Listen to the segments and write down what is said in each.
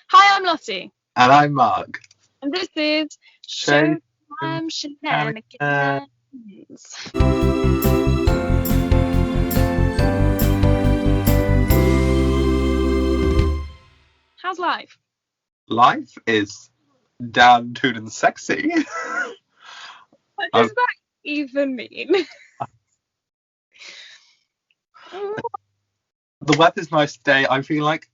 Hi, I'm Lottie, And I'm Mark. and this is Shame. Showtime Shenanigans. How's life? Life is damn tootin' and sexy. What Um, does that even mean? the weather's nice today. I feel like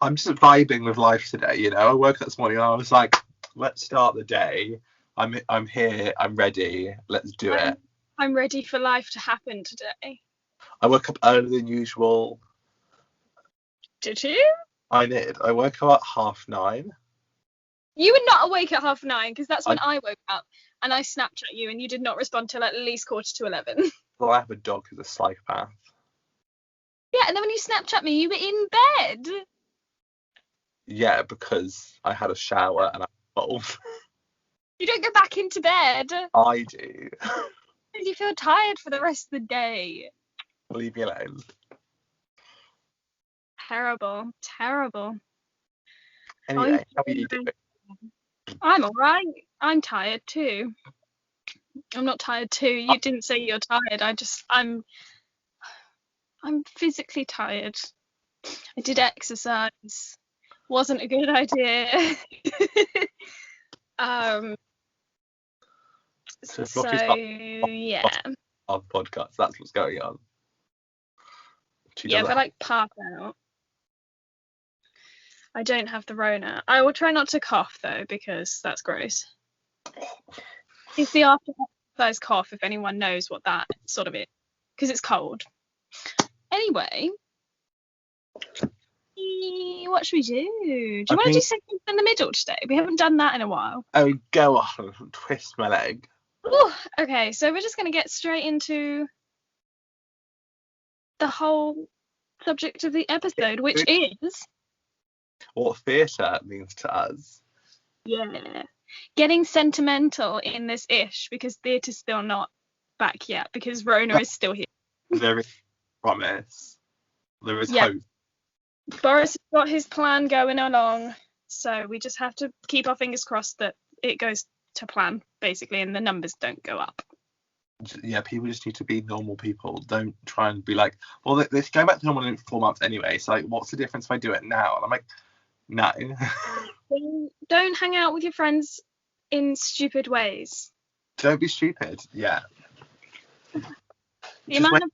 I'm just vibing with life today. I woke up this morning and I was like, let's start the day. I'm here. I'm ready. Let's do it. I'm ready for life to happen today. I woke up earlier than usual. Did you? I did. I woke up at 9:30. You were not awake at 9:30 because that's when I I woke up and I Snapchat you and you did not respond till at least 11:15. thought I have a dog who's a psychopath. Yeah, and then when you Snapchat me, you were in bed. Yeah, because I had a shower and I was You don't go back into bed. I do. You feel tired for the rest of the day. Leave me alone. Terrible. Anyway, how are you doing? I'm alright. I'm tired too. I'm not tired too. You didn't say you're tired. I'm physically tired. I did exercise. Wasn't a good idea. So So yeah. Our podcast, that's what's going on. Yeah, if I like pass out. I don't have the Rona. I will try not to cough though, because that's gross. It's the after exercise cough, if anyone knows what that sort of is, because it's cold. Anyway, what should we do? Do you want to do seconds in the middle today? We haven't done that in a while. Oh, go on, twist my leg. Ooh, okay, so we're just going to get straight into the whole subject of the episode, which is what theatre means to us. Yeah, getting sentimental in this ish, because theatre's still not back yet, because Rona is still here. There is promise. There is hope. Boris has got his plan going along, so we just have to keep our fingers crossed that it goes to plan, basically, and the numbers don't go up. Yeah, people just need to be normal people. Don't try and be like, well, they're going back to normal in 4 months anyway, so like, what's the difference if I do it now? And I'm like, no. Don't hang out with your friends in stupid ways. Don't be stupid. Yeah. The amount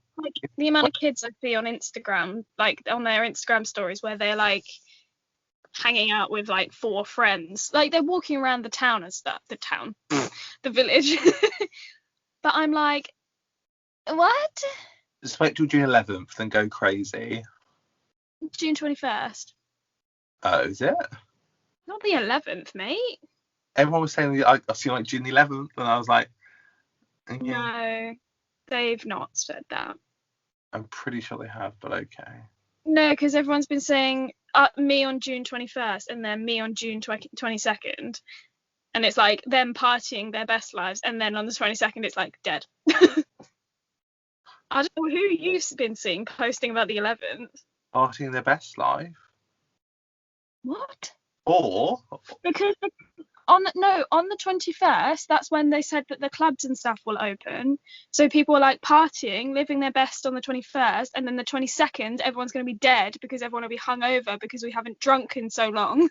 of kids I see on Instagram, like on their Instagram stories, where they're like hanging out with like 4 friends, like they're walking around the town and stuff, the village. But I'm like, what? Just wait till June 11th, then go crazy. June 21st. Oh, is it? Not the 11th, mate. Everyone was saying I seen like June 11th, and I was like, okay. No, they've not said that. I'm pretty sure they have, but okay. No, because everyone's been saying me on June 21st and then me on June 22nd. And it's like them partying their best lives, and then on the 22nd it's like dead. I don't know who you've been seeing posting about the 11th. Partying their best life? What? Or? Because on the 21st, that's when they said that the clubs and stuff will open. So people are like partying, living their best on the 21st, and then the 22nd, everyone's going to be dead because everyone will be hungover because we haven't drunk in so long.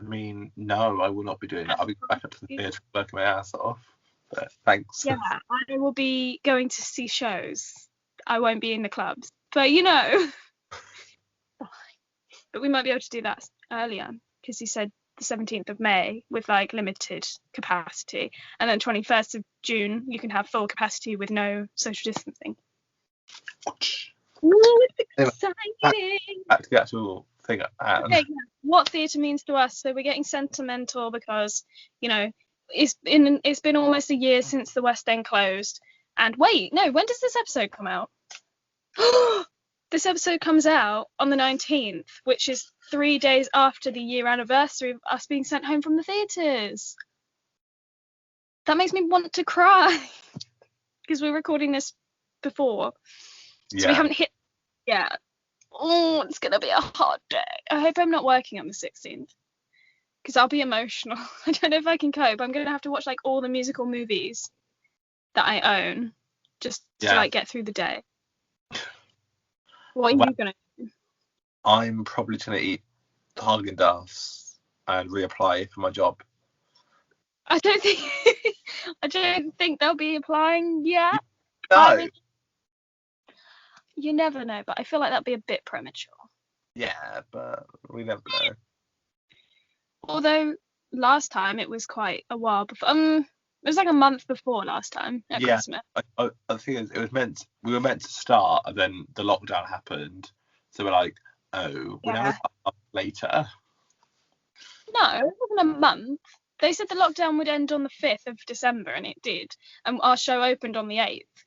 I mean, no, I will not be doing that. I'll be back up to the theatre working my ass off. But thanks. Yeah, I will be going to see shows. I won't be in the clubs. But but we might be able to do that earlier, because he said the 17th of May with like limited capacity, and then 21st of June you can have full capacity with no social distancing. Ooh, it's exciting. Back to the actual thing. Okay, what theatre means to us. So we're getting sentimental because it's been almost a year since the West End closed. And wait, no, when does this episode come out? This episode comes out on the 19th, which is 3 days after the year anniversary of us being sent home from the theatres. That makes me want to cry, because we're recording this before. So we haven't hit yet. Oh, it's going to be a hot day. I hope I'm not working on the 16th. because I'll be emotional. I don't know if I can cope. I'm gonna have to watch like all the musical movies that I own just to Yeah. like get through the day. What are Well, you gonna? I'm probably gonna eat Haagen-Dazs and reapply for my job. I don't think I don't think they'll be applying yet. No. I mean, you never know, but I feel like that'd be a bit premature. Yeah, but we never know. Although last time it was quite a while before. It was like a month before last time at Yeah. Christmas. The thing is, we were meant to start, and then the lockdown happened. So we're like, oh, we never Yeah. start later. No, it wasn't a month. They said the lockdown would end on the 5th of December, and it did. And our show opened on the 8th.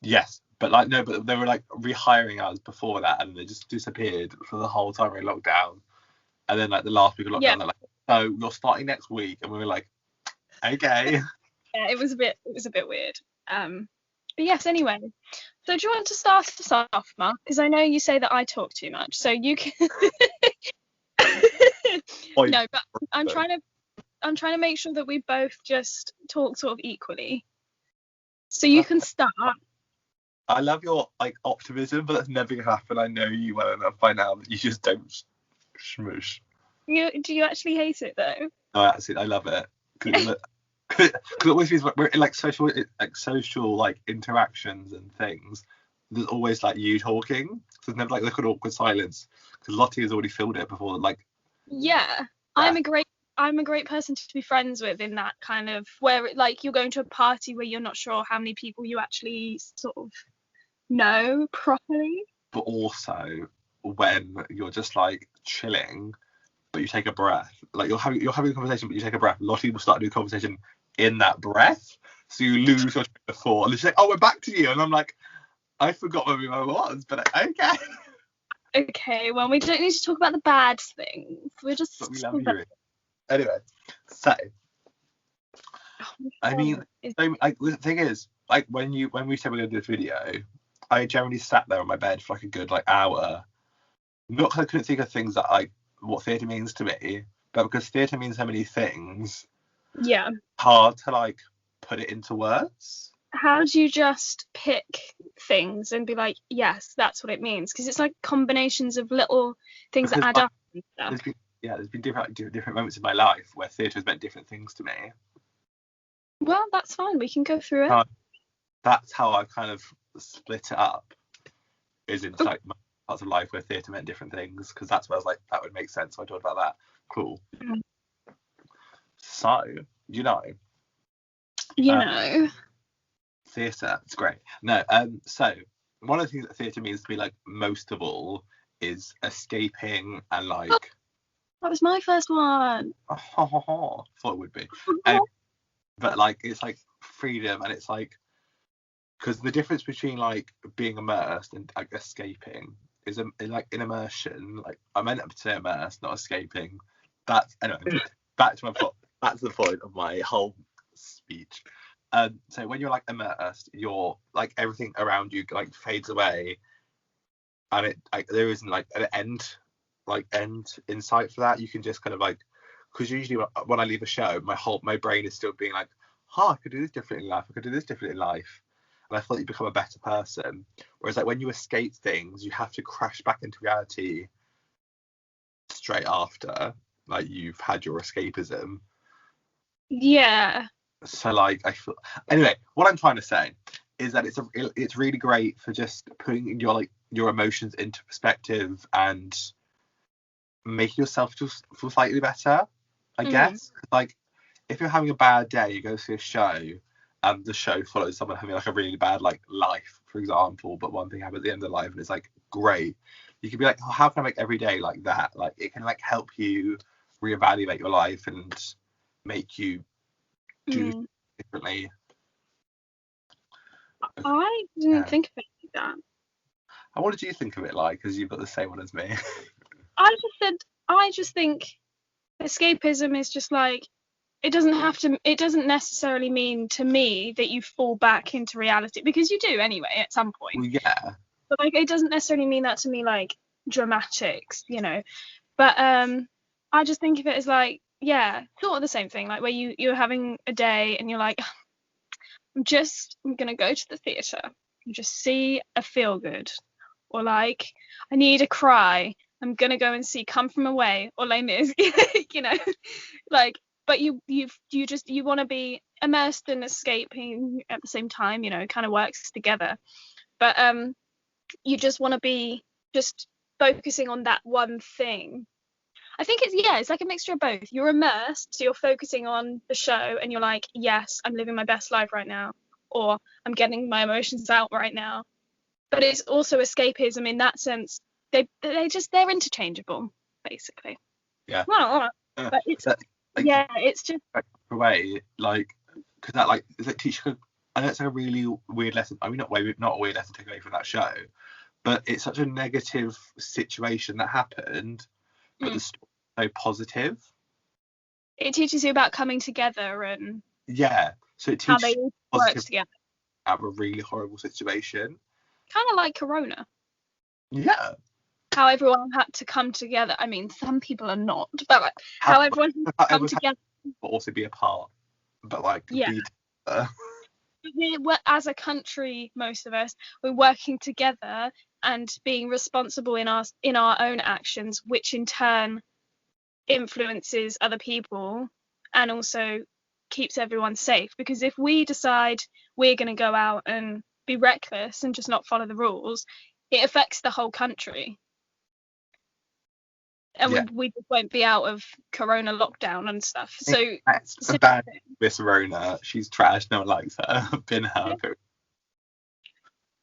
Yes, but like no, but they were like rehiring us before that, and they just disappeared for the whole time in lockdown. And then like the last week of lockdown, Yeah. they're like, "Oh, you're starting next week," and we were like, "Okay." Yeah, it was a bit weird. But yes, anyway. So do you want to start us off, Mark? Because I know you say that I talk too much, so you can. No, but I'm trying to make sure that we both just talk sort of equally. So you can start. I love your like optimism, but that's never gonna happen. I know you well enough by now that you just don't smoosh. Do you actually hate it though? No, that's it. I love it because it always means we're in like social like interactions and things. There's always like you talking, so there's never like an awkward silence because Lottie has already filled it before. Like, Yeah, I'm a great person to be friends with in that kind of where like you're going to a party where you're not sure how many people you actually sort of know properly. but also when you're just like chilling, but you take a breath, like you're having a conversation, but you take a breath. Lottie will start a new conversation in that breath, so you lose your train of thought, and she's like, "Oh, we're back to you," and I'm like, I forgot where we was, but okay. Okay, well, we don't need to talk about the bad things. We're just. But we love hearing. Anyway, so I mean, like the thing is, like when we said we're gonna do this video, I generally sat there on my bed for like a good like hour, not because I couldn't think of things that like what theatre means to me, but because theatre means so many things. Yeah. Hard to like put it into words. How do you just pick things and be like, yes, that's what it means? Because it's like combinations of little things that add up and stuff. There's been different moments in my life where theatre has meant different things to me. Well, that's fine. We can go through it. That's how I've kind of split it up. Is into like parts of life where theatre meant different things, because that's where I was like, that would make sense. So I talked about that. Cool. Mm. So, theatre, it's great. No, so one of the things that theatre means to me, like most of all, is escaping and like. That was my first one. Thought it would be. But like it's like freedom, and it's like because the difference between like being immersed and like escaping is like in immersion. Like I meant to say immersed, not escaping. That's anyway. Back to my point. That's the point of my whole speech. So when you're like immersed, you're like everything around you like fades away, and it like there isn't like an end in sight for that. You can just kind of like, because usually when I leave a show, my brain is still being like, I could do this differently in life, I could do this differently in life, and I feel like you become a better person. Whereas like when you escape things, you have to crash back into reality straight after like you've had your escapism. Yeah. So like I feel anyway, what I'm trying to say is that it's really great for just putting your emotions into perspective and make yourself just feel slightly better, I guess. Like if you're having a bad day, you go see a show and the show follows someone having like a really bad like life, for example, but one thing happens at the end of life and it's like great. You can be like, how can I make every day like that? Like it can like help you reevaluate your life and make you do differently. I didn't think of it like that. And what did you think of it like? Because you've got the same one as me. I just think escapism is just like it doesn't necessarily mean to me that you fall back into reality, because you do anyway at some point. Well, yeah. But like it doesn't necessarily mean that to me like dramatics, But I just think of it as like, yeah, sort of the same thing. Like where you're having a day and you're like, I'm gonna go to the theatre and just see a feel good, or like I need a cry. I'm gonna go and see Come From Away or Les Mis, you know, like. But you want to be immersed in escaping at the same time, you know, it kind of works together. But you just want to be just focusing on that one thing. I think it's like a mixture of both. You're immersed, so you're focusing on the show and you're like, yes, I'm living my best life right now, or I'm getting my emotions out right now. But it's also escapism in that sense. They're interchangeable, basically. Yeah. Well, but it's That, like, yeah, it's just way, like, because that, like, is it teacher? I know it's like a really weird lesson. I mean, not a weird lesson to take away from that show, but it's such a negative situation that happened, but the story is so positive. it teaches you about coming together and Yeah, so it how teaches they you all work positive together. out of a really horrible situation. Kind of like Corona. Yeah. How everyone had to come together. I mean, some people are not, but like how everyone had to come together. But also be apart, but like Yeah. be together. As a country, most of us, we're working together and being responsible in our own actions, which in turn influences other people and also keeps everyone safe. Because if we decide we're going to go out and be reckless and just not follow the rules, it affects the whole country. And Yeah. we just won't be out of Corona lockdown and stuff. So that's a bad Miss Rona. She's trash. No one likes her. Been her.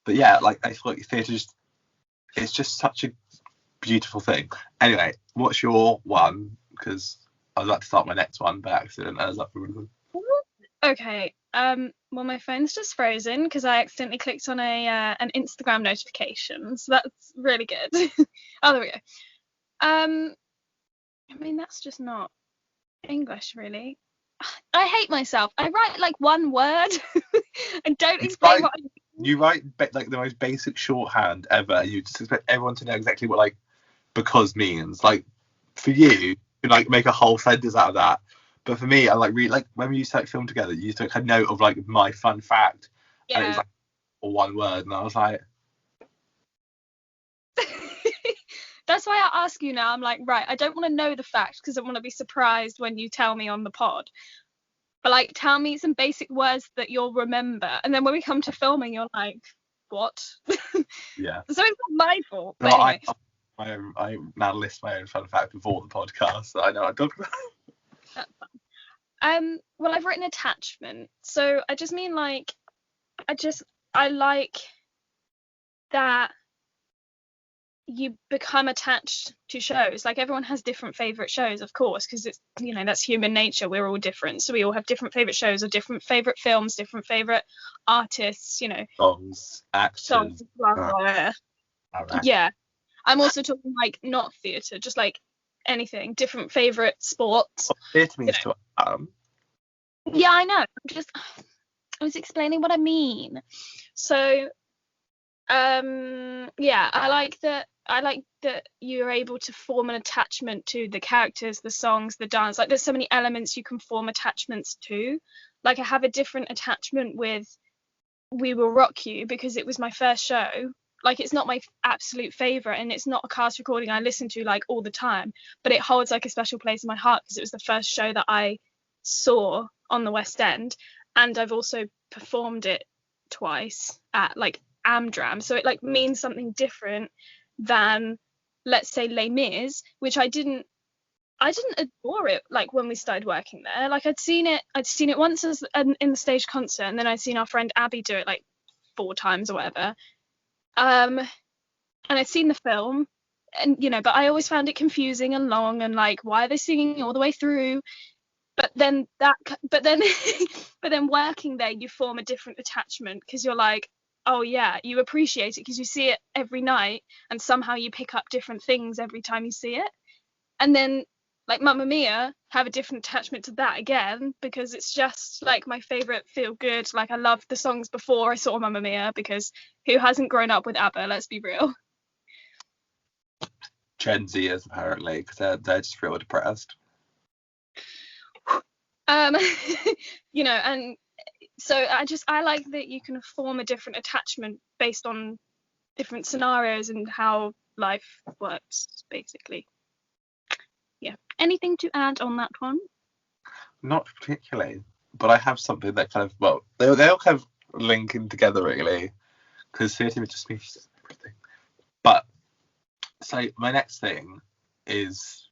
But yeah, like I thought theatre it's just such a beautiful thing. Anyway, what's your one? Because I was about to start my next one by accident. I was like, okay. Well, my phone's just frozen because I accidentally clicked on an Instagram notification. So that's really good. Oh, there we go. I mean, that's just not English, really. I hate myself. I write like one word and don't explain what I mean. You write like the most basic shorthand ever. You just expect everyone to know exactly what like because means. Like for you can like make a whole sentence out of that. But for me, I like really like when we used to like film together, you used to take a note of like my fun fact. Yeah. And it was like one word, and I was like. That's why I ask you now. I'm like, right, I don't want to know the fact because I want to be surprised when you tell me on the pod. But like, tell me some basic words that you'll remember, and then when we come to filming, you're like, what? Yeah. So it's not my fault. No, But anyway. I now list my own fun fact before the podcast, so I know I'm talking about. That's fine. Well, I've written attachment, so I just mean like, I like that you become attached to shows. Like everyone has different favorite shows, of course, because it's, you know, that's human nature. We're all different, so we all have different favorite shows or different favorite films, different favorite artists, you know, Songs, actors, blah, blah, blah. right. Yeah, I'm also talking like not theatre, just like anything, different favorite sports. Theatre means You to Yeah, I know. I was explaining what I mean. So yeah, I like that you're able to form an attachment to the characters, the songs, the dance. Like there's so many elements you can form attachments to. Like I have a different attachment with We Will Rock You because it was my first show. Like it's not my absolute favorite and it's not a cast recording I listen to like all the time, but it holds like a special place in my heart because it was the first show that I saw on the West End, and I've also performed it twice at like Amdram, so it like means something different than, let's say, Les Mis, which I didn't adore it like when we started working there. Like I'd seen it once as in the stage concert, and then I'd seen our friend Abby do it like 4 times or whatever, and I'd seen the film, and you know, but I always found it confusing and long and like, why are they singing all the way through? But then but then working there, you form a different attachment because you're like, oh yeah, you appreciate it because you see it every night and somehow you pick up different things every time you see it. And then like Mamma Mia, have a different attachment to that again because it's just like my favorite feel good. Like I loved the songs before I saw Mamma Mia because who hasn't grown up with ABBA, let's be real. Gen Zers apparently, because they're just real depressed. You know, and so I like that you can form a different attachment based on different scenarios and how life works, basically. Yeah. Anything to add on that one? Not particularly, but I have something that kind of, well, they all kind of link in together really, because theatre just means everything. But so my next thing is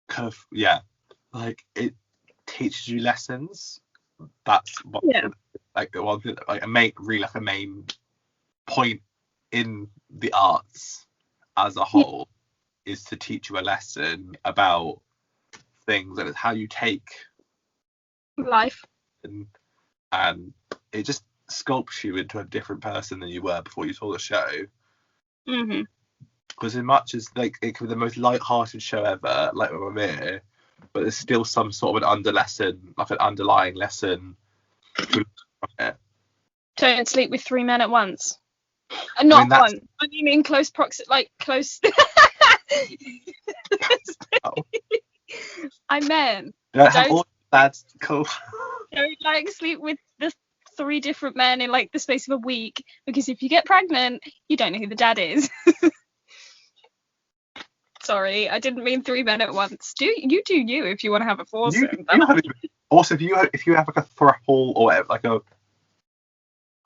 kind of, yeah, like it teaches you lessons. That's what, like the one thing, like a main point in the arts as a whole is to teach you a lesson about things, and it's how you take life, and it just sculpts you into a different person than you were before you saw the show. Because as much as like it could be the most light-hearted show ever, like Mamma Mia, but there's still some sort of an underlying lesson. Don't sleep with 3 men at once. Not one. I mean in close proximity, like close. I meant. Don't have all that's cool. Don't like sleep with the 3 different men in like the space of a week, because if you get pregnant, you don't know who the dad is. Sorry, I didn't mean 3 men at once. Do you if you want to have a foursome? Also, if you have like a thruple or whatever, like a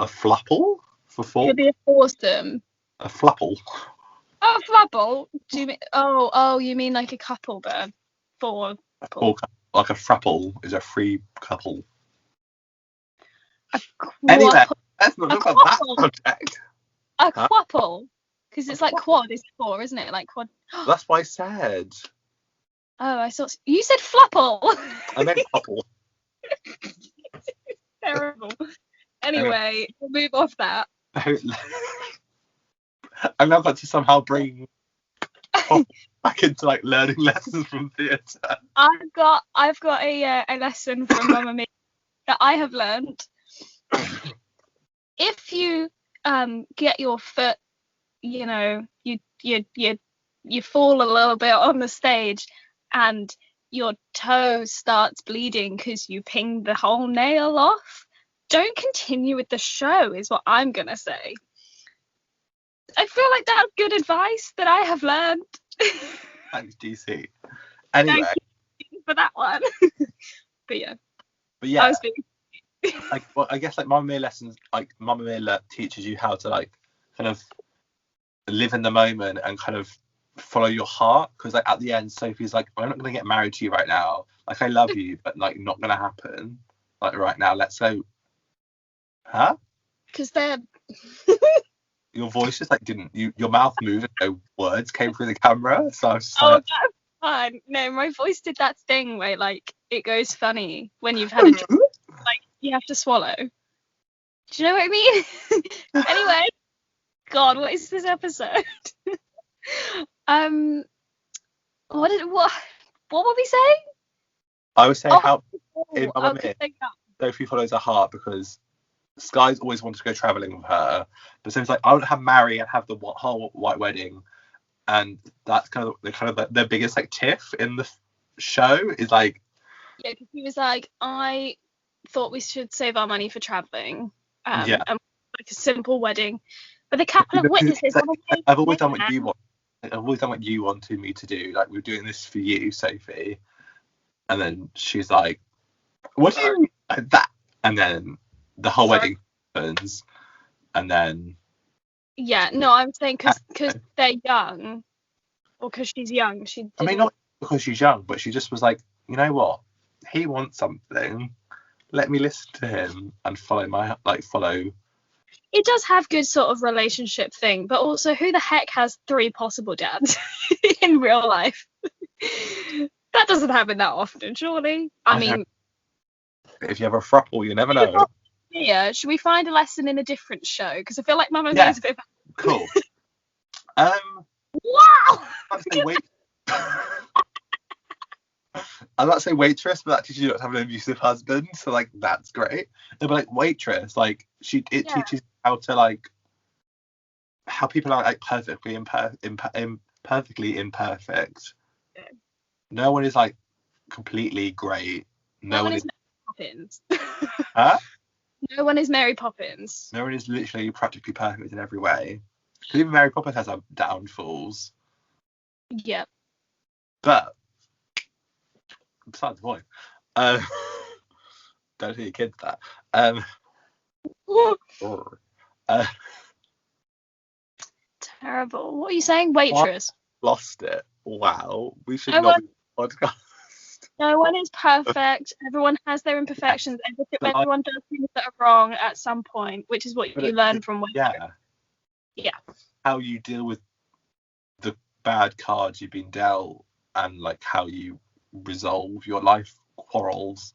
flupple for 4. Could be a foursome. A flupple. Oh, a flupple? Do you mean? Oh, you mean like a couple then? 4. Like a frapple is a free couple. Anyway, let's not talk about that subject. A quapple, because it's like quad is 4, isn't it? Like quad. That's what I said. Oh, I thought you said flupple. I meant couple. Terrible. Anyway, we'll move off that. I've now got to somehow bring back into like learning lessons from theatre. I've got a lesson from Mamma Mia that I have learned. If you get your foot, you know, you fall a little bit on the stage and your toe starts bleeding because you pinged the whole nail off, don't continue with the show, is what I'm gonna say. I feel like that's good advice that I have learned. Thanks, DC. Anyway, thank you for that one. But yeah. I was being... I guess like Mamma Mia lessons, like Mamma Mia teaches you how to like kind of live in the moment and kind of follow your heart, because like at the end Sophie's like, I'm not gonna get married to you right now, like I love you, but like not gonna happen like right now, let's go. Huh? Because they're your voice just like didn't, your mouth moved and no words came through the camera, so I was just that's fine. No, my voice did that thing where like it goes funny when you've had a drink, like you have to swallow. Do you know what I mean? Anyway, God, what is this episode? What were we saying? I was saying how in Mamma Mia, Sophie follows her heart because Sky's always wanted to go travelling with her, but so it's like I would have marry and have the whole white wedding, and that's kind of their biggest like tiff in the show is like, yeah, because he was like, I thought we should save our money for travelling, and like a simple wedding, but the couple of witnesses. Like, I've always done what you want. I've always done what you wanted me to do. Like, we're doing this for you, Sophie. And then she's like, what do you mean like that? And then the whole wedding happens. And then... Yeah, no, I'm saying because they're young. Or because she's young. I mean, not because she's young, but she just was like, you know what? He wants something. Let me listen to him and follow... It does have good sort of relationship thing, but also who the heck has 3 possible dads in real life? That doesn't happen that often, surely. I mean, if you have a throuple, you never know. Yeah, should we find a lesson in a different show? Because I feel like Mamma Mia is a bit. Cool. Wow. I'm not saying Waitress, but that teaches you not to have an abusive husband, so like that's great. No, but like Waitress, like it teaches how to like how people are like perfectly imperfect. Yeah. No one is like completely great. No one is Mary Poppins. Huh? No one is Mary Poppins. No one is literally practically perfect in every way. Because even Mary Poppins has her downfalls. Yeah. But besides the point, don't do your kids that. Terrible. What are you saying, waitress? Lost it. Wow, we should No not one, be on the podcast. no one is perfect. Everyone has their imperfections. But, like, Everyone does things that are wrong at some point, which is what you learn from waitress. Yeah. How you deal with the bad cards you've been dealt, and like how you resolve your life quarrels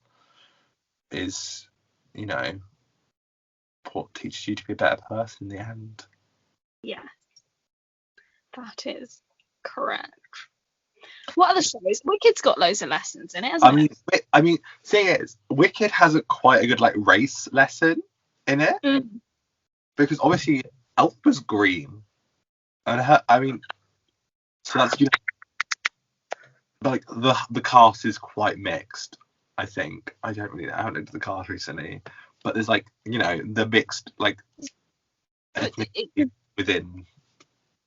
is, you know, what teaches you to be a better person in the end. Yeah. That is correct. What other shows? Wicked's got loads of lessons in it, hasn't it? I mean, thing is, Wicked has quite a good like race lesson in it, because obviously Elphba's green, and so that's, you know, like the cast is quite mixed. I think I haven't looked at the cast recently, but there's like, you know, the mixed like ethnicity within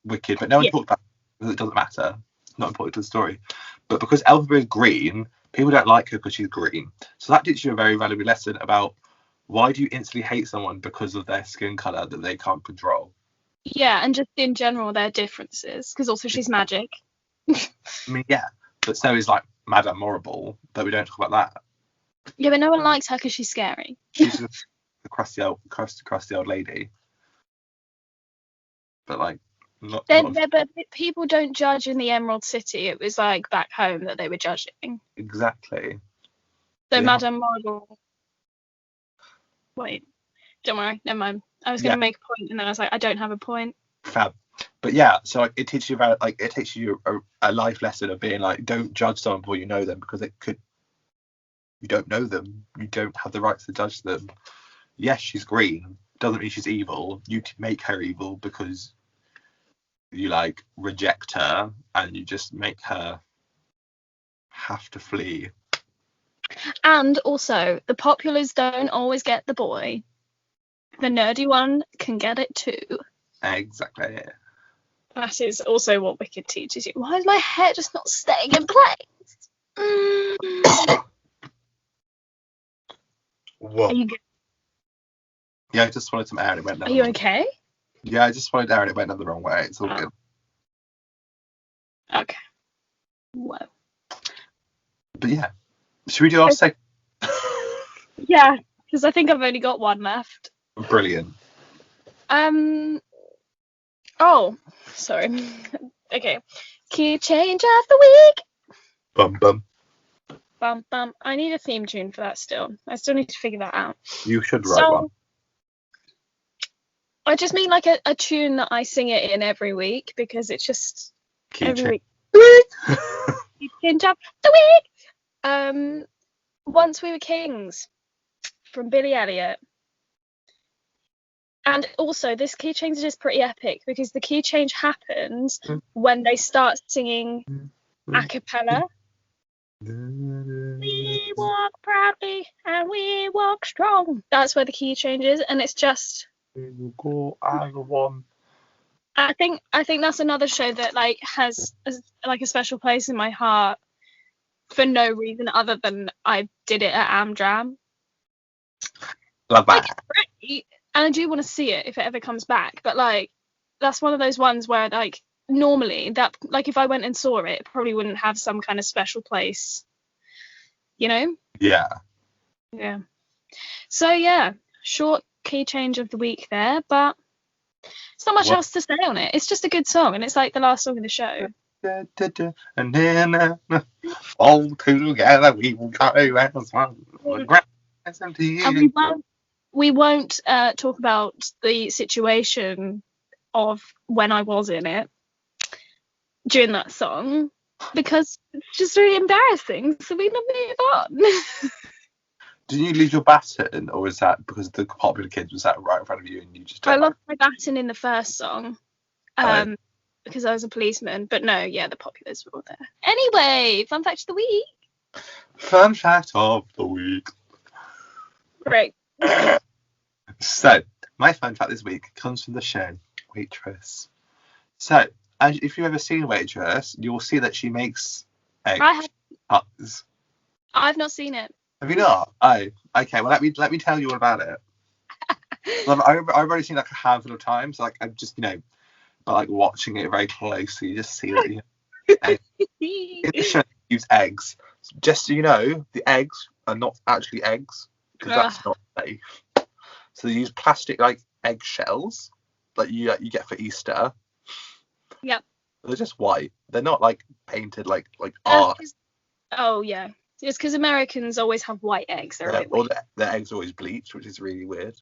Wicked, but no one talked about it because it doesn't matter. It's not important to the story. But because Elphaba is green, people don't like her because she's green. So that teaches you a very valuable lesson about why do you instantly hate someone because of their skin colour that they can't control. Yeah, and just in general their differences, because also she's magic. I mean, yeah, but so is like Madame Morrible, but we don't talk about that. Yeah, but no one likes her because she's scary. She's just the crusty old lady. But like, but people don't judge in the Emerald City. It was like back home that they were judging. Exactly. So yeah. Madame Morrible. Wait, don't worry, never mind. I was going to make a point, and then I was like, I don't have a point. Fab. But yeah, so like, it teaches you about, like, it teaches you a life lesson of being like, don't judge someone before you know them, because you don't know them. You don't have the right to judge them. Yes, she's green. Doesn't mean she's evil. You make her evil because you like reject her, and you just make her have to flee. And also, the populars don't always get the boy. The nerdy one can get it too. Exactly. That is also what Wicked teaches you. Why is my hair just not staying in place? Whoa. Are you good? Yeah, I just swallowed some air and it went down. Are you okay? Yeah, I just swallowed air and it went down the wrong way. It's all good. Okay. Whoa. But yeah, should we do our second? Yeah, because I think I've only got one left. Brilliant. Oh, sorry. Okay. Key change of the week. Bum bum. Bum bum. I need a theme tune for that still. I still need to figure that out. You should write one. I just mean like a tune that I sing it in every week, because it's just every week. Key change of the week. Once We Were Kings from Billy Elliot. And also, this key change is just pretty epic, because the key change happens when they start singing a cappella. We walk proudly and we walk strong. That's where the key change is, and it's just. We will go as one. I think that's another show that like has a special place in my heart for no reason other than I did it at Amdram. Love that. Like, it's great. And I do want to see it if it ever comes back. But, like, that's one of those ones where, like, normally, that, like, if I went and saw it, it probably wouldn't have some kind of special place. You know? Yeah. Yeah. So, yeah, short key change of the week there, but there's not much else to say on it. It's just a good song, and it's, like, the last song of the show. And then all together we will go as one. And we won't talk about the situation of when I was in it during that song, because it's just really embarrassing, so we move on. Did you lose your baton, or was that because the popular kids was that right in front of you and you just I lost my baton in the first song. because I was a policeman. But no, yeah, the populars were all there. Anyway, fun fact of the week. Fun fact of the week. Great. So, my fun fact this week comes from the show Waitress. So, if you've ever seen Waitress, you'll see that she makes egg tarts. I've not seen it. Have you not? Oh, okay. Well, let me tell you all about it. I've already seen like a handful of times. Like I'm just but like watching it very closely, you just see that in the show they use eggs. Just so you know, the eggs are not actually eggs because that's not safe. So they use plastic like egg shells like you get for Easter. Yep. They're just white. They're not like painted like art. Oh yeah. It's because Americans always have white eggs. They're a bit weird. Their eggs are always bleached, which is really weird.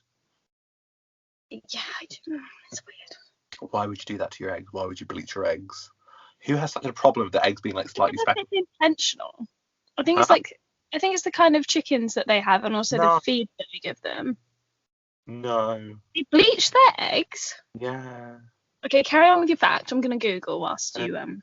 Yeah, I don't know. It's weird. Why would you do that to your eggs? Why would you bleach your eggs? Who has such a problem with the eggs being like slightly special? It's intentional. I think it's the kind of chickens that they have, and also the feed that they give them. No. They bleach their eggs? Yeah. Okay, carry on with your fact. I'm gonna Google whilst you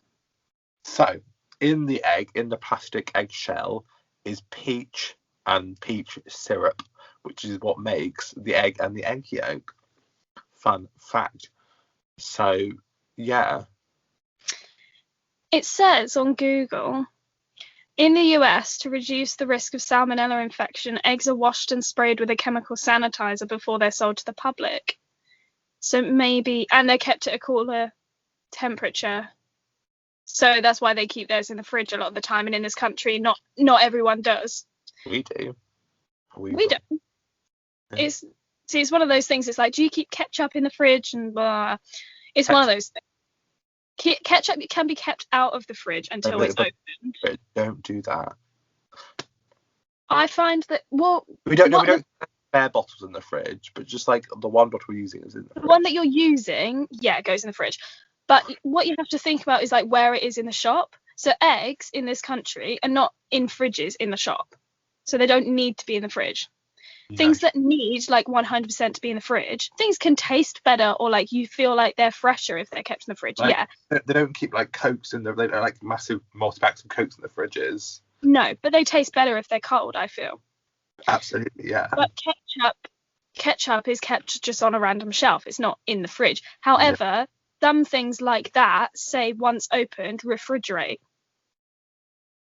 So, in the egg, in the plastic egg shell, is peach and peach syrup, which is what makes the egg and the egg yolk. Fun fact. So, yeah. It says on Google, in the US, to reduce the risk of salmonella infection, eggs are washed and sprayed with a chemical sanitizer before they're sold to the public. So maybe, and they're kept at a cooler temperature. So that's why they keep theirs in the fridge a lot of the time. And in this country, not everyone does. We do. We don't. Yeah. It's one of those things. It's like, do you keep ketchup in the fridge and blah? It's one of those things. Ketchup can be kept out of the fridge until it's opened. Don't do that. I find that we don't have spare bottles in the fridge, but just like the one bottle we're using is in the fridge. One that you're using, it goes in the fridge. But what you have to think about is like where it is in the shop. So eggs in this country are not in fridges in the shop, so they don't need to be in the fridge. No. Things that need like 100% to be in the fridge, things can taste better, or like you feel like they're fresher if they're kept in the fridge. Like, yeah. They don't keep like Cokes in they don't like massive multi-packs of Cokes in the fridges. No, but they taste better if they're cold, I feel. Absolutely, yeah. But ketchup is kept just on a random shelf. It's not in the fridge. However, some things like that say once opened, refrigerate,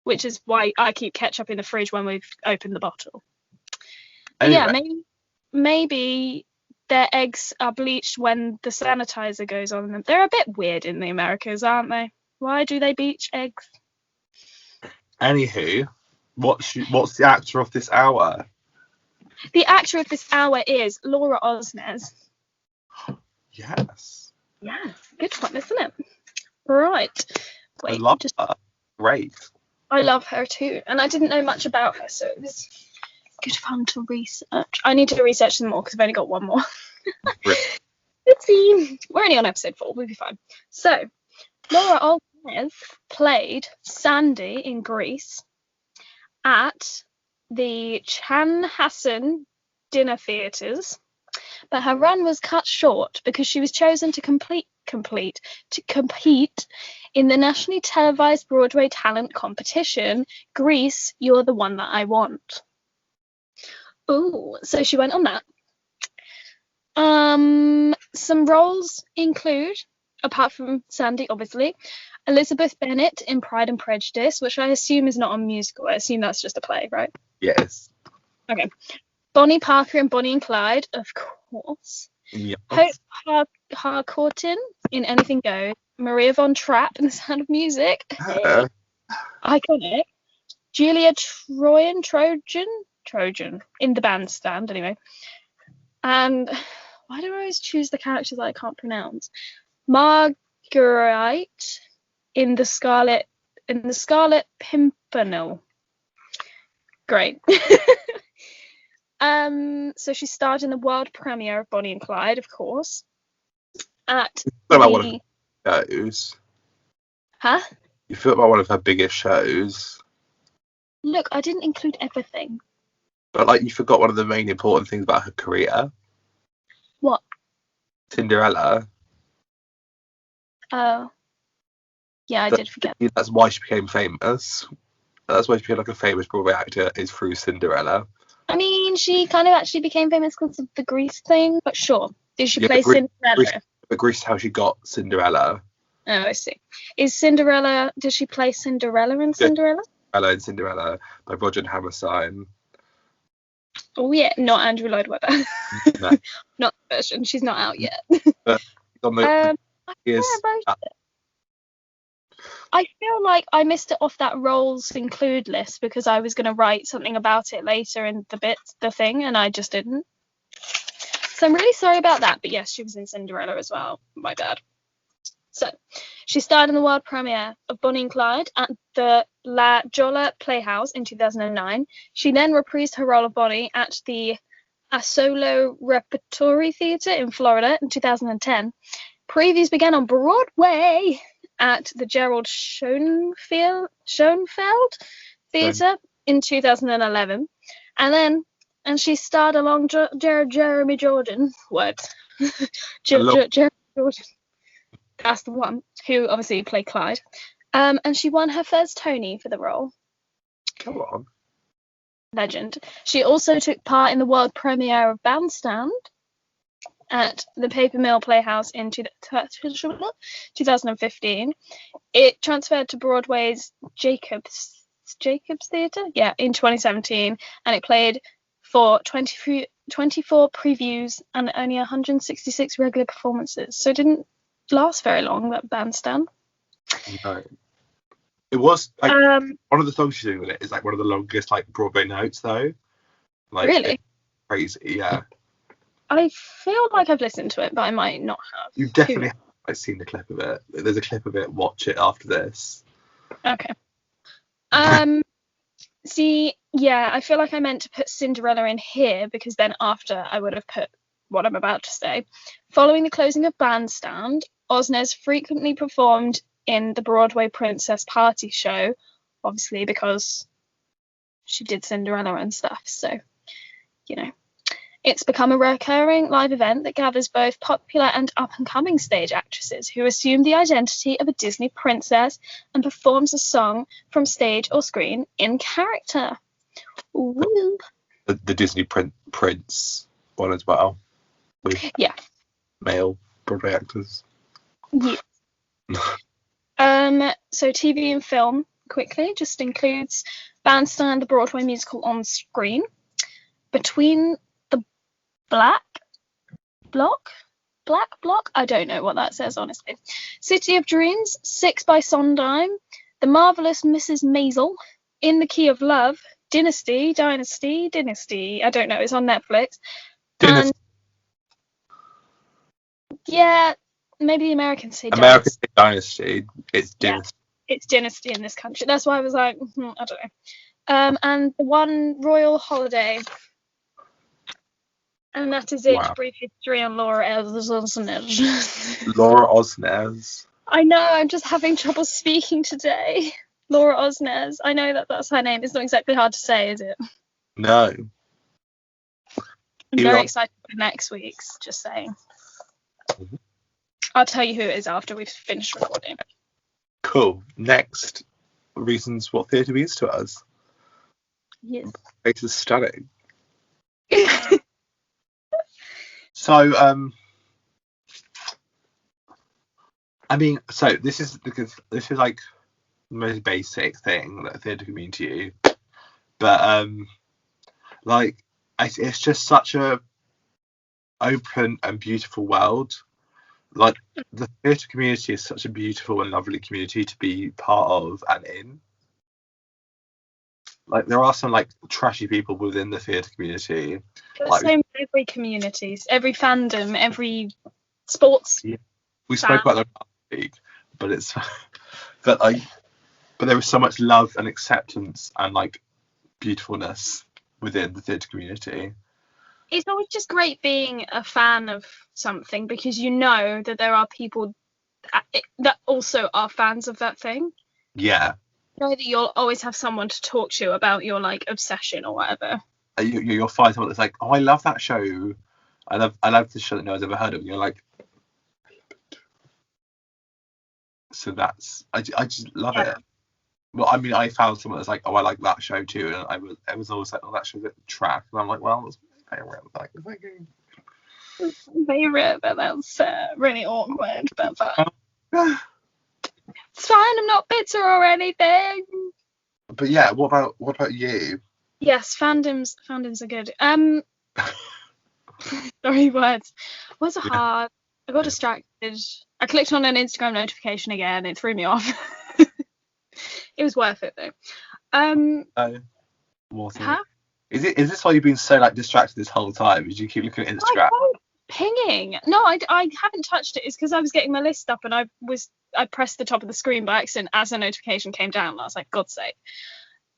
which is why I keep ketchup in the fridge when we've opened the bottle. Anyway. Yeah, maybe their eggs are bleached when the sanitizer goes on them. They're a bit weird in the Americas, aren't they? Why do they bleach eggs? Anywho, what's the actor of this hour? The actor of this hour is Laura Osnes. Yes. Yes, good one, isn't it? Right. Wait, I love her. Great. I love her too, and I didn't know much about her, so it was good fun to research. I need to research them more because I've only got one more. Let's see. We're only on episode 4. We'll be fine. So, Laura Osnes played Sandy in Grease at the Chanhassen Dinner Theatres, but her run was cut short because she was chosen to compete in the nationally televised Broadway talent competition, Grease, You're the One That I Want. Ooh, so she went on that. Some roles include, apart from Sandy, obviously, Elizabeth Bennet in Pride and Prejudice, which I assume is not a musical. I assume that's just a play, right? Yes. Okay. Bonnie Parker in Bonnie and Clyde, of course. Yes. Hope Harcourtin in Anything Goes. Maria Von Trapp in The Sound of Music. Iconic. Julia Trojan in The Bandstand, anyway. And why do I always choose the characters that I can't pronounce? Marguerite in the Scarlet Pimpernel. Great. So she starred in the world premiere of Bonnie and Clyde, of course. At one of her shows. Huh? You feel about one of her biggest shows. Look, I didn't include everything. But like you forgot one of the main important things about her career. What? Cinderella. Oh, yeah, I did forget. That's why she became famous. That's why she became like a famous Broadway actor, is through Cinderella. I mean, she kind of actually became famous because of the Grease thing, but sure. Did she Yeah, play Cinderella? but Grease is how she got Cinderella. Oh, I see. Did she play Cinderella in Cinderella? Cinderella and Cinderella by Roger and Hammerstein. Oh, yeah, not Andrew Lloyd Webber. No. Not the version. She's not out yet. But on I is, I feel like I missed it off that roles include list because I was going to write something about it later in the thing, and I just didn't. So I'm really sorry about that. But yes, she was in Cinderella as well. My bad. So she starred in the world premiere of Bonnie and Clyde at the La Jolla Playhouse in 2009. She then reprised her role of Bonnie at the Asolo Repertory Theatre in Florida in 2010. Previews began on Broadway at the Gerald Schoenfeld Theatre in 2011. And she starred along Jeremy Jordan. What? Jeremy Jordan. That's the one who obviously played Clyde. And she won her first Tony for the role. Come on. Legend. She also took part in the world premiere of Bandstand at the Paper Mill Playhouse in 2015. It transferred to Broadway's Jacobs Theatre, in 2017, and it played for 24 previews and only 166 regular performances. So it didn't last very long, that Bandstand. No. It was like one of the songs she's doing with it is like one of the longest like Broadway notes though. Like, really? Crazy, yeah. I feel like I've listened to it, but I might not have. You've definitely seen the clip of it. There's a clip of it. Watch it after this. Okay. See, yeah, I feel like I meant to put Cinderella in here because then after I would have put what I'm about to say. Following the closing of Bandstand, Osnes frequently performed in the Broadway Princess Party show, obviously because she did Cinderella and stuff, so, you know. It's become a recurring live event that gathers both popular and up-and-coming stage actresses who assume the identity of a Disney princess and performs a song from stage or screen in character. Woo. The Disney Prince one as well. With male Broadway actors. Yeah. So TV and film, quickly, just includes Bandstand, the Broadway musical on screen. Between the Black Block? I don't know what that says, honestly. City of Dreams, 6 by Sondheim, The Marvelous Mrs. Maisel, In the Key of Love, Dynasty. I don't know, it's on Netflix. Dynasty. Yeah, maybe the Americans say American Dynasty. It's Dynasty. Yeah, it's Dynasty in this country. That's why I was like, I don't know. And the One Royal Holiday. And that is it. Wow. Brief history on Laura Osnes. Laura Osnes. I know, I'm just having trouble speaking today. Laura Osnes. I know that's her name. It's not exactly hard to say, is it? No. I'm very excited for next week's, just saying. Mm-hmm. I'll tell you who it is after we've finished recording. Cool. Next, reasons what theatre means to us. Yes. It is stunning. So, I mean, so this is like the most basic thing that theatre can mean to you, but like it's just such a open and beautiful world. Like the theatre community is such a beautiful and lovely community to be part of and in. Like there are some like trashy people within the theatre community. There's so many every communities, every fandom, every sports. Yeah. We spoke about that last week, but there is so much love and acceptance and like beautifulness within the theatre community. It's always just great being a fan of something because you know that there are people that also are fans of that thing. Yeah. You know that you'll always have someone to talk to about your like obsession or whatever. You'll find someone that's like, oh, I love that show. I love this show that no one's ever heard of. And you're like, So I just love Yeah. it. Well, I mean, I found someone that's like, oh, I like that show too, and I was always like, oh, that show's a track, and I'm like, well, it's my favorite. Like, it's like, Favorite, but that's really awkward. But oh. it's fine. I'm not bitter or anything. But yeah, what about you? Yes, fandoms are good. Sorry, words are hard. I got distracted. I clicked on an Instagram notification again. It threw me off. It was worth it though. What Huh? is this why you've been so like distracted this whole time? Did you keep looking at My Instagram? phone pinging. No, I haven't touched it. It's because I was getting my list up and I pressed the top of the screen by accident as a notification came down. And I was like, God's sake.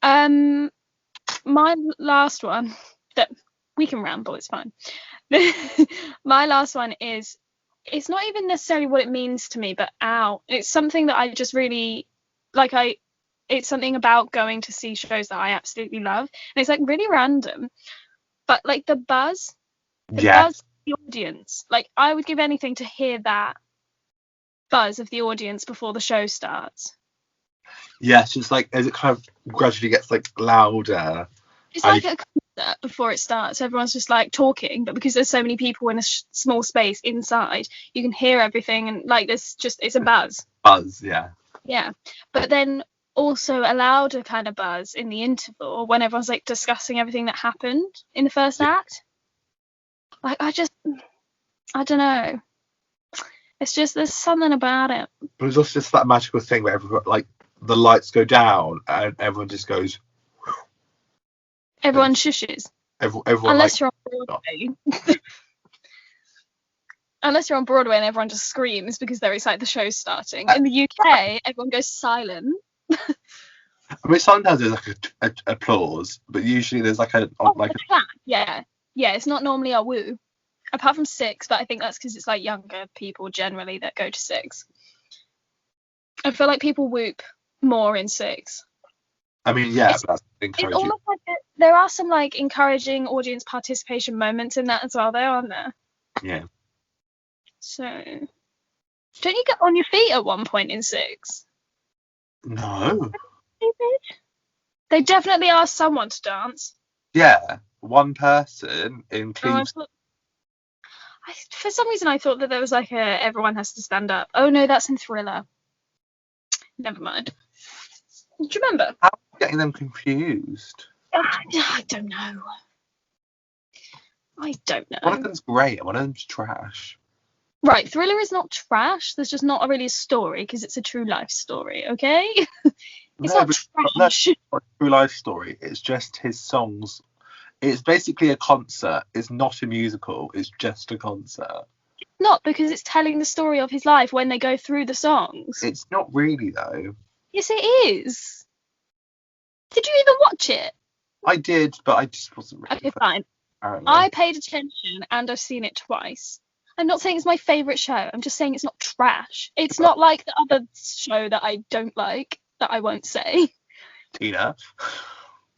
My last one that we can ramble. It's fine. My last one is, it's not even necessarily what it means to me, but it's something that I just really like. It's something about going to see shows that I absolutely love, and it's like really random, but like the buzz of the audience. Like I would give anything to hear that buzz of the audience before the show starts. Yes, it's like as it kind of gradually gets like louder. It's like a concert before it starts. Everyone's just like talking, but because there's so many people in a small space inside, you can hear everything, and like it's a buzz. Buzz, yeah. Yeah, but then also a louder kind of buzz in the interval when everyone's like discussing everything that happened in the first act. Like I don't know. It's just there's something about it. But it's also just that magical thing where everyone, like the lights go down and everyone just goes. Everyone shushes. Everyone unless like, you're on Broadway. Unless you're on Broadway and everyone just screams because they're excited the show's starting. In the UK, everyone goes silent. I mean, sometimes there's like a applause, but usually there's like a clap. Yeah, it's not normally a woo, apart from Six, but I think that's because it's like younger people generally that go to Six. I feel like people whoop more in Six. I mean, yeah, but that's encouraging. It's almost like there are some like encouraging audience participation moments in that as well, though, aren't there? Yeah. So, don't you get on your feet at one point in Six? No. They definitely asked someone to dance. Yeah, one person in Cleveland. For some reason, I thought that there was like everyone has to stand up. Oh no, that's in Thriller. Never mind. Do you remember? How are you getting them confused? I don't know. One of them's great and one of them's trash. Right, Thriller is not trash. There's just not really a story because it's a true life story, okay? It's not trash. It's not a true life story. It's just his songs. It's basically a concert. It's not a musical. It's just a concert. Not because it's telling the story of his life when they go through the songs. It's not really though. Yes, it is. Did you even watch it? I did, but I just wasn't really. Okay, fine. Apparently. I paid attention and I've seen it twice. I'm not saying it's my favourite show. I'm just saying it's not trash. It's not like the other show that I don't like, that I won't say. Tina?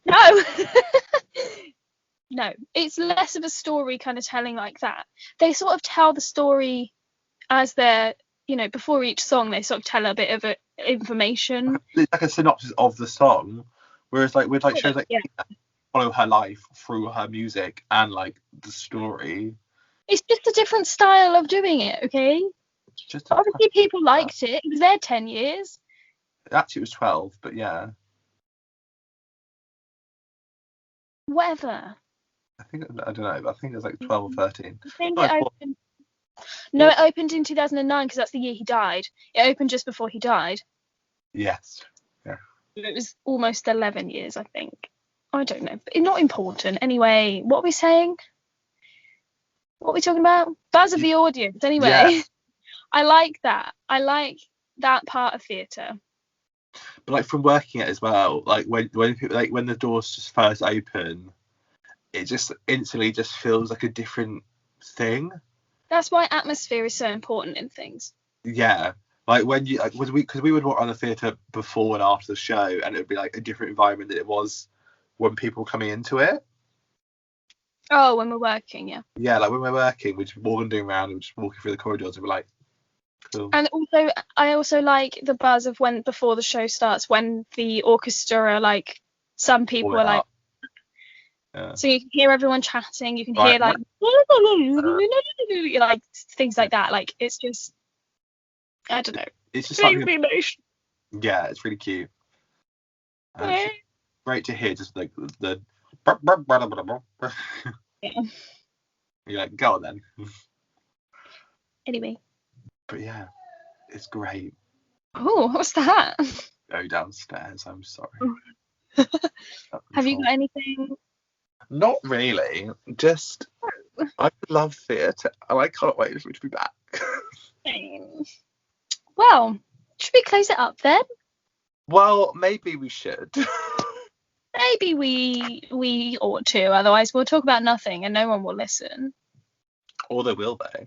No. No. It's less of a story kind of telling like that. They sort of tell the story as they're, before each song, they sort of tell a bit of information. It's like a synopsis of the song. Whereas like with like shows like Tina, follow her life through her music and like the story. It's just a different style of doing it, okay? Obviously, people liked it. It was there 10 years. Actually, it was 12, but yeah. Whatever. I don't know, but I think it was like 12 or 13. I think it opened. No, it opened in 2009 because that's the year he died. It opened just before he died. Yes. Yeah. It was almost 11 years, I think. I don't know. But not important. Anyway, what are we saying? What are we talking about? Buzz of the audience. Anyway, yeah. I like that. I like that part of theatre. But like from working it as well, like when people, like when the doors just first open, it just instantly just feels like a different thing. That's why atmosphere is so important in things. Yeah, like when you because we would work on the theatre before and after the show, and it would be like a different environment than it was when people were coming into it. Oh, when we're working, yeah. Yeah, like when we're working, we're just walking around and just walking through the corridors and we're like, Cool. And also, I also like the buzz of when before the show starts, when the orchestra are like, some people are like, Up. Yeah. so you can hear everyone chatting, you can Right. hear like, like things like that. Like it's just, I don't know. It's just Makes something. me emotional. Yeah, it's really cute. And Yeah. it's great to hear just like the. Yeah. You're like, go on then. Anyway. But yeah, it's great. Oh, what's that? Go downstairs. I'm sorry. Have you got anything? Not really. Just I love theatre and I can't wait for it to be back. Well, should we close it up then? Well, maybe we should. Maybe we ought to. Otherwise, we'll talk about nothing and no one will listen. Or they will though.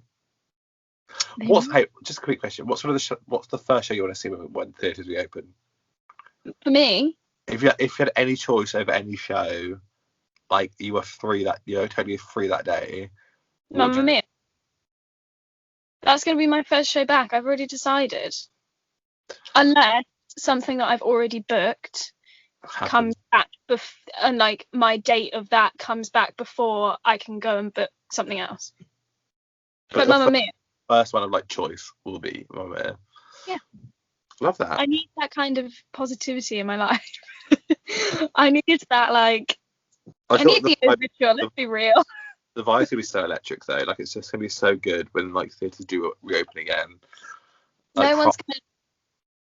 Maybe. Hey, just a quick question. What's the first show you want to see when theatres reopen? For me, If you had any choice over any show, like you were free totally free that day. Mamma Mia. That's going to be my first show back. I've already decided. Unless something that I've already booked comes back and like my date of that comes back before I can go and book something else. But Mamma Mia. First one of like choice will be Mamma Mia. Yeah. Love that. I need that kind of positivity in my life. I need that like. I need the overture. Let's be real. The vibe's gonna be so electric though. Like it's just gonna be so good when like theatres do reopen again. Like,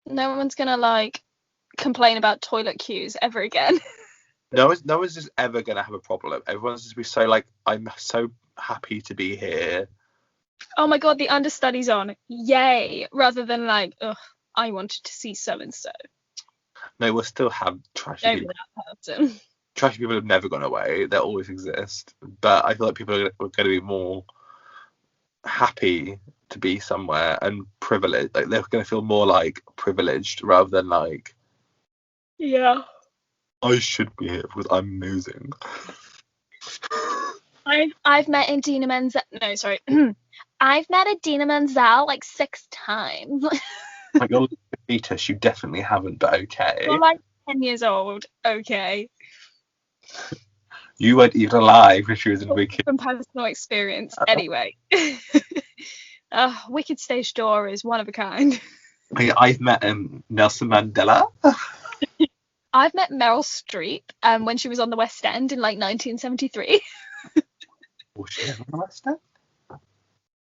no one's gonna like complain about toilet queues ever again. No one's just ever gonna have a problem. Everyone's just be so like, I'm so happy to be here. Oh my god, the understudy's on. Yay! Rather than like, ugh, I wanted to see so and so. No, we'll still have trashy people. That person. Trashy people have never gone away. They'll always exist. But I feel like people are going to be more happy to be somewhere and privileged. Like they're going to feel more like privileged rather than like, yeah, I should be here because I'm amazing. I've met Idina Menzel. No, sorry. I've met Idina Menzel like 6 times. Like you're like a fetus, you definitely haven't, but okay. You're like 10 years old. Okay. You weren't even alive when she was in Wicked. From personal experience, anyway. Wicked stage door is one of a kind. I've met Nelson Mandela. I've met Meryl Streep when she was on the West End in like 1973. Was she ever on the West End?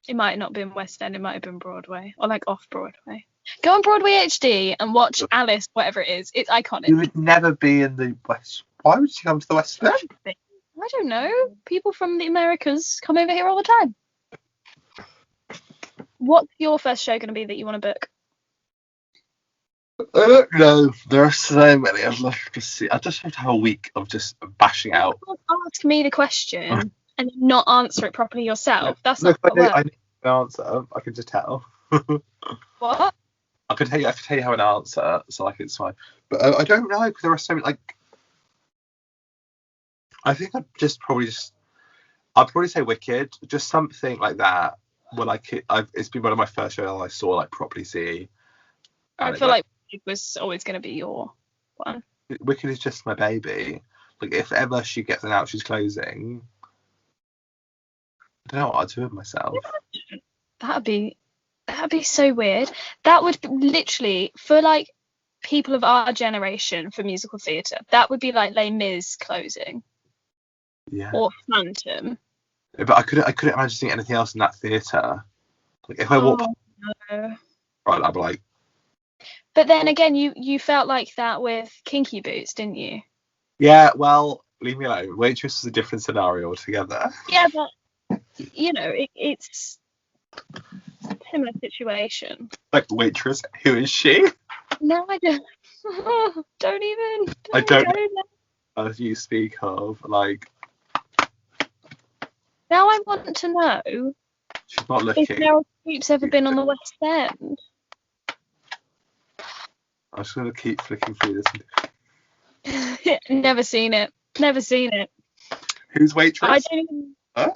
It might not have been West End, it might have been Broadway or like off Broadway. Go on Broadway HD and watch Alice, whatever it is. It's iconic. You would never be in the West. Why would she come to the West End? I don't know. People from the Americas come over here all the time. What's your first show going to be that you want to book? I don't know. There are so many I'd love to see. I just have to have a week of just bashing out. Ask me the question and not answer it properly yourself. That's Look, not what I need an answer. I can just tell. What? I can tell you how an answer, so like it's fine. But I don't know because there are so many like. I think I'd probably say Wicked, just something like that. Well, like it's been one of my first shows I saw like properly see. I feel like Wicked was always going to be your one. Wicked is just my baby. Like if ever she gets announced she's closing, I don't know what I'd do with myself. That'd be so weird. That would literally, for like people of our generation for musical theatre, that would be like Les Mis closing. Yeah. Or Phantom. But I couldn't imagine seeing anything else in that theatre. Like if I walked, no. Right, I'd be like. But then again, you felt like that with Kinky Boots, didn't you? Yeah, well, leave me alone. Waitress is a different scenario altogether. Yeah, but you know, it's a similar situation. Like Waitress, who is she? No, I don't. Don't even. I don't know. As you speak of, like. Now I want to know. She's not looking. If Meryl Streep's ever been on the West End. I'm just gonna keep flicking through this. Never seen it. Who's Waitress? I don't even. Huh?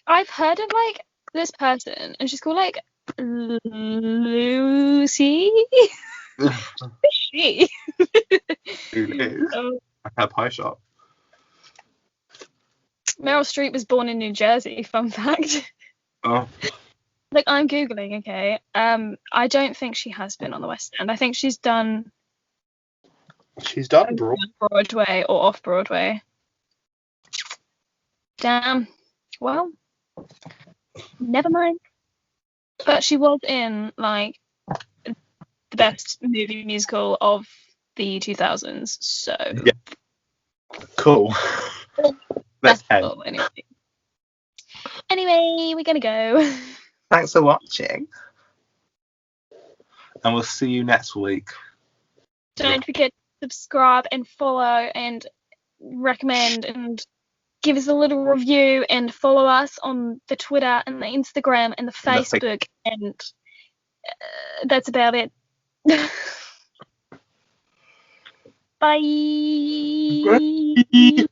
I've heard of like this person, and she's called like Lucy. She. Who is? Oh, Her pie shop. Meryl Streep was born in New Jersey. Fun fact. Oh, Look, I'm googling. Okay. I don't think she has been on the West End. I think she's done she's done broad. Broadway or off Broadway. Damn. Well, never mind. But she was in like the best movie musical of the 2000s. So Yeah. Cool. Let's end. cool, anyway, we're gonna go. Thanks for watching. And we'll see you next week. Don't forget to subscribe and follow and recommend and give us a little review and follow us on the Twitter and the Instagram and the Facebook and that's about it. Bye. Bye.